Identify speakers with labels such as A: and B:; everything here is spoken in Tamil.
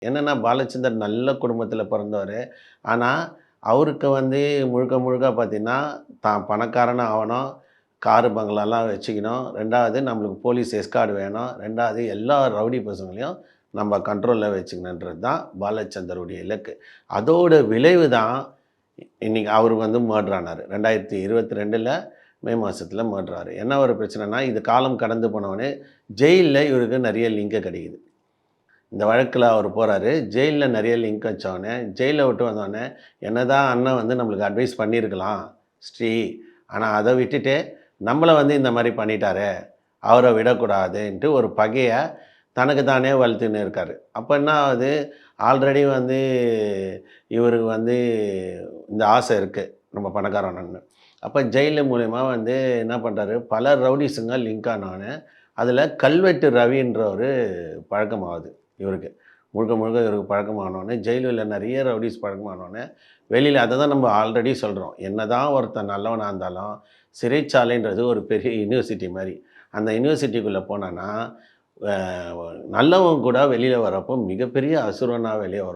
A: என்னன்னா பாலச்சந்தர் நல்ல குடும்பத்தில பிறந்தவரு. ஆனா, அவருக்கு முழுக்க முழுக்க பார்த்தீங்கன்னா, தான் பணக்காரனா ஆவணும், காரு, பங்களாலாம் வச்சுக்கணும். 2வது நம்மளுக்கு போலீஸ் எஸ்கார்ட் வேணும். 2வது எல்லா ரவுடி பசங்களையும் நம்ம கண்ட்ரோல்ல வச்சுக்கணுன்றது தான் பாலச்சந்தருடைய இலக்கு. அதோட விளைவு தான் இன்னைக்கு அவரு மர்டர் ஆனாரு. 2022ல மே மாசத்துல மர்டர் ஆறாரு. என்ன ஒரு பிரச்சனைன்னா, இது காலம் கடந்து போனவுனே ஜெயில்ல இவருக்கு நெறைய லிங்க் கிடைக்குது. இந்த வழக்குல அவரு போறாரு. ஜெயில்ல நெறைய லிங்க் வச்சோனே, ஜெயில விட்டு வந்தோனே, என்னதான் அண்ணன் நம்மளுக்கு அட்வைஸ் பண்ணியிருக்கலாம், ஸ்ரீ. ஆனா அத விட்டுட்டு, நம்மள இந்த மாரி பண்ணிட்டாரே, அவர விடக்கூடாதுன்ட்டு ஒரு பகைய தனக்கு தானே வளர்த்துன்னு இருக்காரு. அப்ப என்ன ஆகுது, ஆல்ரெடி இவருக்கு இந்த ஆசை இருக்கு, நம்ம பணக்காரனாகணும்னு. அப்ப ஜெயிலு மூலியமா என்ன பண்றாரு, பல ரவுடீஸுங்க லிங்க் ஆனோனே, அதுல கல்வெட்டு ரவின்றவரு பழக்கமாவுது இவருக்கு. முழுக்க முழுக்க இவருக்கு பழக்கமானோனே, ஜெயில்ல நெறைய ரவுடீஸ் பழக்கமானோனே, வெளியில அத தான் நம்ம ஆல்ரெடி சொல்றோம். என்னதான் ஒருத்தன் நல்லவனா இருந்தாலும், சிறைச்சாலைன்றது ஒரு பெரிய யுனிவர்சிட்டி மாரி. அந்த யுனிவர்சிட்டிக்குள்ள போனான்னா, அ நல்லவன் கூட வெளியில வரப்போ மிகப்பெரிய அசுரனா வெளிய வருவான்.